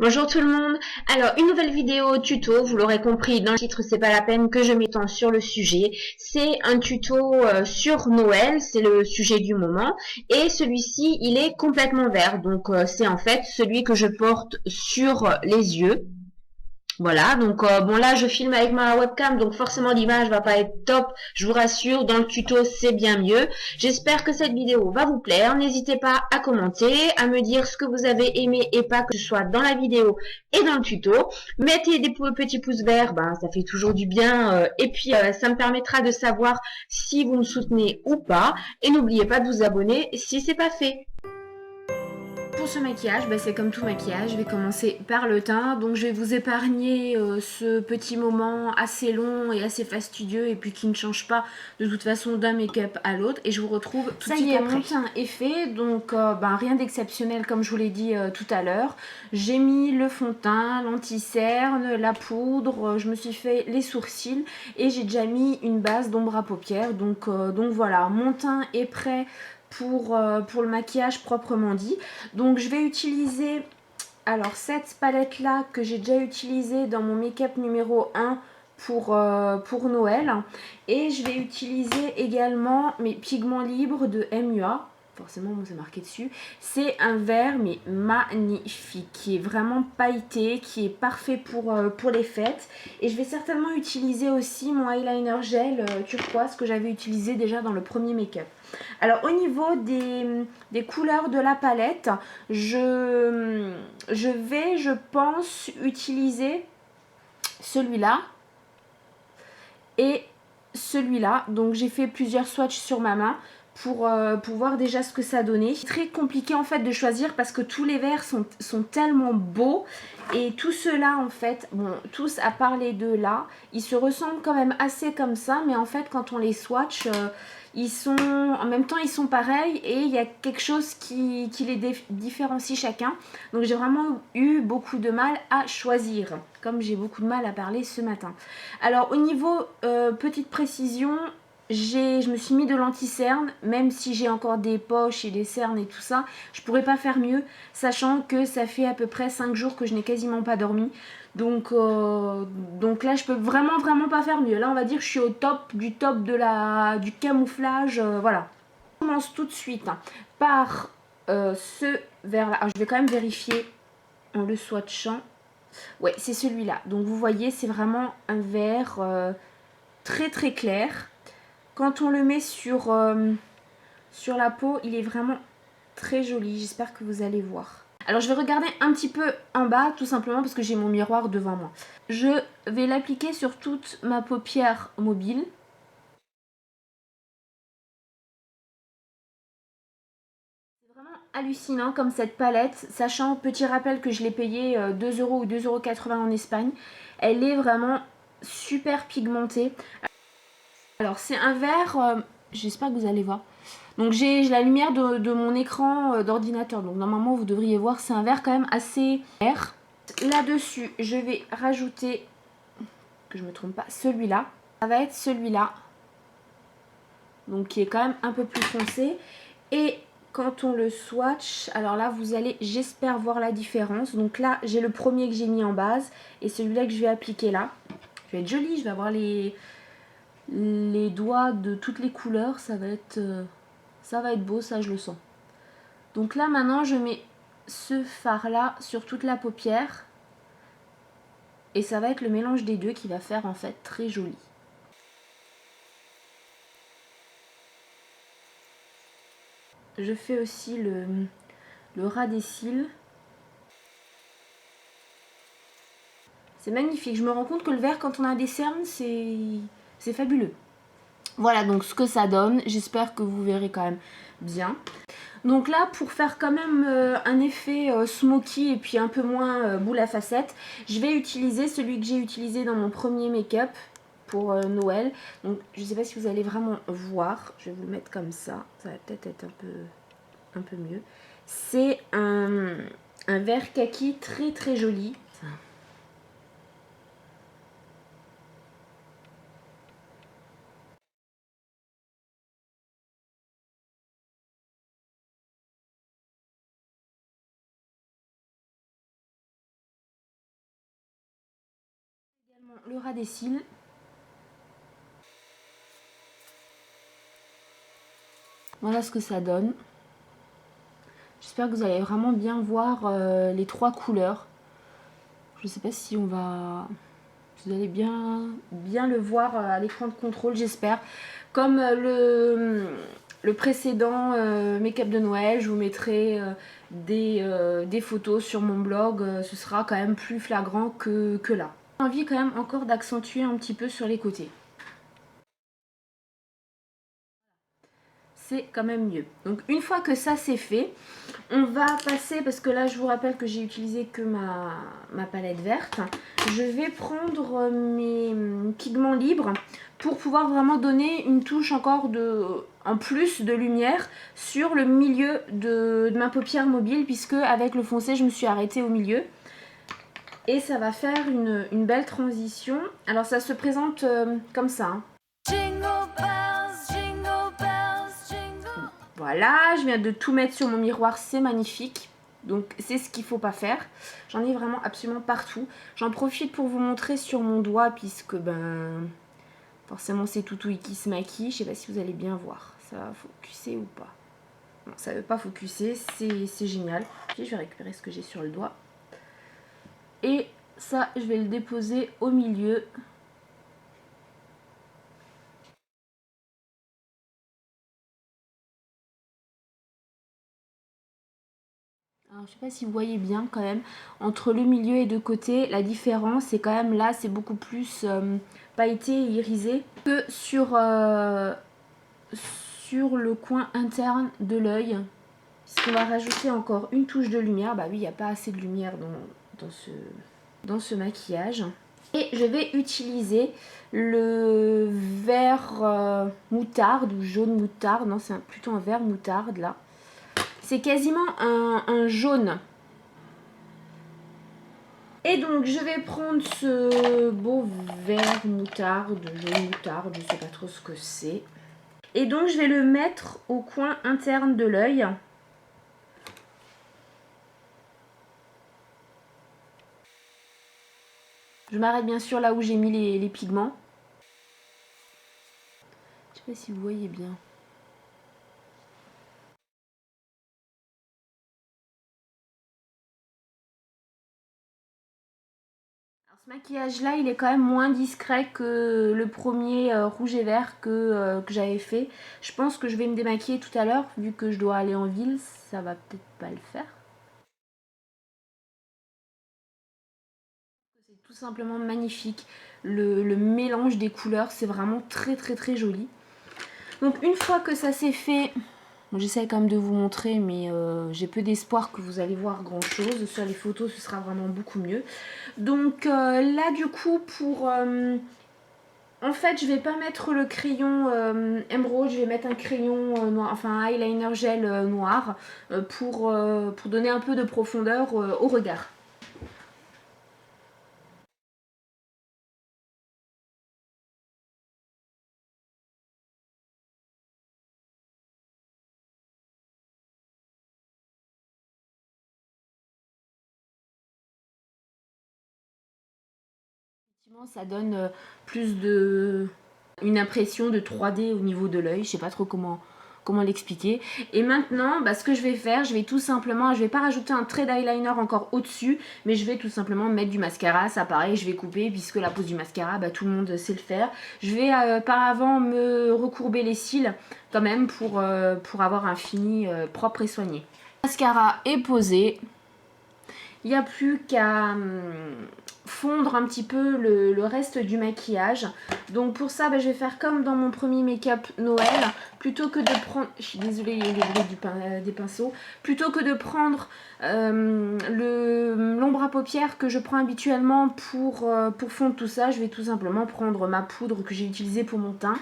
Bonjour tout le monde. Alors, une nouvelle vidéo tuto, vous l'aurez compris dans le titre, c'est pas la peine que je m'étende sur le sujet. C'est un tuto sur Noël, c'est le sujet du moment. Et celui-ci, il est complètement vert. Donc, c'est en fait celui que je porte sur les yeux. Voilà, donc bon là je filme avec ma webcam, donc forcément l'image va pas être top, je vous rassure, dans le tuto c'est bien mieux. J'espère que cette vidéo va vous plaire, n'hésitez pas à commenter, à me dire ce que vous avez aimé et pas, que ce soit dans la vidéo et dans le tuto. Mettez des petits pouces verts, ben, ça fait toujours du bien, et puis ça me permettra de savoir si vous me soutenez ou pas, et n'oubliez pas de vous abonner si c'est pas fait. Pour ce maquillage, c'est comme tout maquillage, je vais commencer par le teint. Donc je vais vous épargner ce petit moment assez long et assez fastidieux et puis qui ne change pas de toute façon d'un make-up à l'autre. Et je vous retrouve tout de suite après. Ça y est, mon teint est fait, donc rien d'exceptionnel comme je vous l'ai dit tout à l'heure. J'ai mis le fond de teint, l'anti-cerne, la poudre, je me suis fait les sourcils et j'ai déjà mis une base d'ombre à paupières. Donc voilà, mon teint est prêt pour le maquillage proprement dit. Donc je vais utiliser alors cette palette là que j'ai déjà utilisée dans mon make-up numéro 1 pour Noël, et je vais utiliser également mes pigments libres de MUA. Forcément, c'est marqué dessus. C'est un vert mais magnifique, qui est vraiment pailleté, qui est parfait pour les fêtes. Et je vais certainement utiliser aussi mon eyeliner gel turquoise que j'avais utilisé déjà dans le premier make-up. Alors au niveau des couleurs de la palette, je vais, je pense, utiliser celui-là et celui-là. Donc j'ai fait plusieurs swatchs sur ma main pour voir déjà ce que ça donnait. C'est très compliqué en fait de choisir parce que tous les verts sont tellement beaux. Et tout cela en fait, bon, tous à part les deux là, ils se ressemblent quand même assez comme ça. Mais en fait quand on les swatch, ils sont, en même temps ils sont pareils et il y a quelque chose qui les différencie chacun. Donc j'ai vraiment eu beaucoup de mal à choisir, comme j'ai beaucoup de mal à parler ce matin. Alors au niveau petite précision, je me suis mis de l'anti-cerne, même si j'ai encore des poches et des cernes et tout ça, je pourrais pas faire mieux, sachant que ça fait à peu près 5 jours que je n'ai quasiment pas dormi. Donc là, je peux vraiment pas faire mieux. Là, on va dire que je suis au top du du camouflage. Voilà. Je commence tout de suite par ce vert-là. Alors, je vais quand même vérifier en le swatchant. Ouais, c'est celui-là. Donc, vous voyez, c'est vraiment un vert très clair. Quand on le met sur la peau, il est vraiment très joli. J'espère que vous allez voir. Alors je vais regarder un petit peu en bas, tout simplement parce que j'ai mon miroir devant moi. Je vais l'appliquer sur toute ma paupière mobile. C'est vraiment hallucinant comme cette palette, sachant, petit rappel, que je l'ai payée 2 € ou 2,80 € en Espagne. Elle est vraiment super pigmentée. Alors c'est un vert, j'espère que vous allez voir. Donc j'ai la lumière de mon écran d'ordinateur, donc normalement vous devriez voir, c'est un vert quand même assez clair. Là-dessus, je vais rajouter, que je me trompe pas, celui-là. Ça va être celui-là, donc qui est quand même un peu plus foncé. Et quand on le swatch, alors là vous allez, j'espère, voir la différence. Donc là j'ai le premier que j'ai mis en base et celui-là que je vais appliquer là. Je vais être jolie, je vais avoir les doigts de toutes les couleurs, ça va être beau, ça je le sens. Donc là maintenant je mets ce fard là sur toute la paupière et ça va être le mélange des deux qui va faire en fait très joli. Je fais aussi le ras des cils. C'est magnifique, je me rends compte que le vert quand on a des cernes c'est fabuleux. Voilà donc ce que ça donne, j'espère que vous verrez quand même bien. Donc là, pour faire quand même un effet smoky et puis un peu moins boule à facettes, je vais utiliser celui que j'ai utilisé dans mon premier make-up pour Noël. Donc je ne sais pas si vous allez vraiment voir, je vais vous le mettre comme ça, ça va peut-être être un peu mieux. C'est un vert kaki très joli. Le ras des cils. Voilà ce que ça donne. J'espère que vous allez vraiment bien voir les trois couleurs. Je ne sais pas si vous allez bien le voir à l'écran de contrôle, j'espère. Comme le précédent make-up de Noël, je vous mettrai des photos sur mon blog. Ce sera quand même plus flagrant que là. J'ai envie quand même encore d'accentuer un petit peu sur les côtés. C'est quand même mieux. Donc une fois que ça c'est fait, on va passer, parce que là je vous rappelle que j'ai utilisé que ma palette verte, je vais prendre mes pigments libres pour pouvoir vraiment donner une touche encore en plus de lumière sur le milieu de ma paupière mobile, puisque avec le foncé je me suis arrêtée au milieu. Et ça va faire une belle transition. Alors ça se présente comme ça. Hein. Voilà, je viens de tout mettre sur mon miroir, c'est magnifique. Donc c'est ce qu'il ne faut pas faire. J'en ai vraiment absolument partout. J'en profite pour vous montrer sur mon doigt puisque forcément c'est Toutouille qui se maquille. Je ne sais pas si vous allez bien voir. Ça va focuser ou pas. Non, ça ne veut pas focuser, c'est génial. Okay, je vais récupérer ce que j'ai sur le doigt. Et ça, je vais le déposer au milieu. Alors, je sais pas si vous voyez bien quand même, entre le milieu et de côté, la différence c'est quand même là, c'est beaucoup plus pailleté et irisé que sur le coin interne de l'œil. Puisqu'on va rajouter encore une touche de lumière. Bah oui, il n'y a pas assez de lumière dans ce maquillage. Et je vais utiliser le vert moutarde ou jaune moutarde. Non, c'est plutôt un vert moutarde là. C'est quasiment un jaune. Et donc je vais prendre ce beau vert moutarde, jaune moutarde, je ne sais pas trop ce que c'est. Et donc je vais le mettre au coin interne de l'œil. Je m'arrête bien sûr là où j'ai mis les pigments. Je ne sais pas si vous voyez bien. Ce maquillage là il est quand même moins discret que le premier rouge et vert que j'avais fait. Je pense que je vais me démaquiller tout à l'heure vu que je dois aller en ville, ça va peut-être pas le faire. C'est tout simplement magnifique, le mélange des couleurs c'est vraiment très joli. Donc une fois que ça c'est fait, bon, j'essaie quand même de vous montrer mais j'ai peu d'espoir que vous allez voir grand chose. Sur les photos ce sera vraiment beaucoup mieux. Donc là du coup pour... en fait je vais pas mettre le crayon émeraude, je vais mettre un crayon noir, enfin un eyeliner gel noir pour donner un peu de profondeur au regard. Ça donne plus une impression de 3D au niveau de l'œil. Je sais pas trop comment l'expliquer. Et maintenant, ce que je vais faire, je vais tout simplement, je vais pas rajouter un trait d'eyeliner encore au-dessus, mais je vais tout simplement mettre du mascara. Ça pareil, je vais couper puisque la pose du mascara, tout le monde sait le faire. Je vais par avant me recourber les cils quand même pour avoir un fini propre et soigné. Le mascara est posé. Il n'y a plus qu'à fondre un petit peu le reste du maquillage. Donc pour ça, je vais faire comme dans mon premier make-up Noël. Plutôt que de prendre... Je suis désolée, il y a les bruits des pinceaux. Plutôt que de prendre l'ombre à paupières que je prends habituellement pour fondre tout ça, je vais tout simplement prendre ma poudre que j'ai utilisée pour mon teint.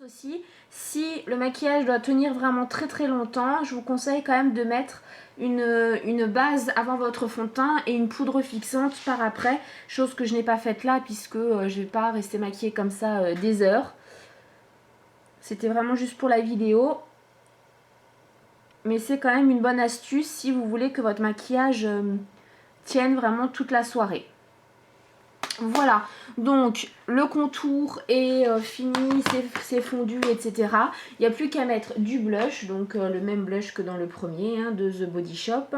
Aussi, si le maquillage doit tenir vraiment très longtemps, je vous conseille quand même de mettre une base avant votre fond de teint et une poudre fixante par après, chose que je n'ai pas faite là puisque je vais pas rester maquillée comme ça des heures. C'était vraiment juste pour la vidéo, mais c'est quand même une bonne astuce si vous voulez que votre maquillage tiennent vraiment toute la soirée. Voilà, donc le contour est fini, c'est fondu, etc. Il n'y a plus qu'à mettre du blush, donc le même blush que dans le premier, hein, de The Body Shop.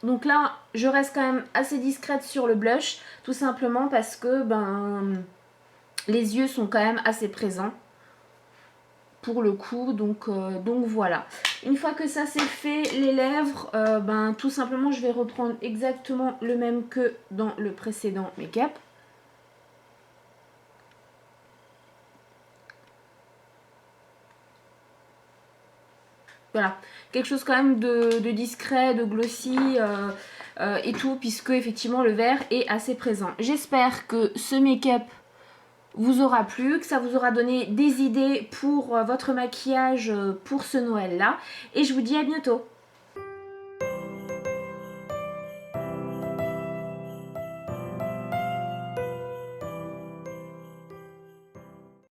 Donc là, je reste quand même assez discrète sur le blush, tout simplement parce que les yeux sont quand même assez présents pour le coup, donc voilà. Une fois que ça c'est fait, les lèvres, tout simplement je vais reprendre exactement le même que dans le précédent make-up. Voilà, quelque chose quand même de discret, de glossy et tout, puisque effectivement le vert est assez présent. J'espère que ce make-up vous aura plu, que ça vous aura donné des idées pour votre maquillage pour ce Noël là, et je vous dis à bientôt.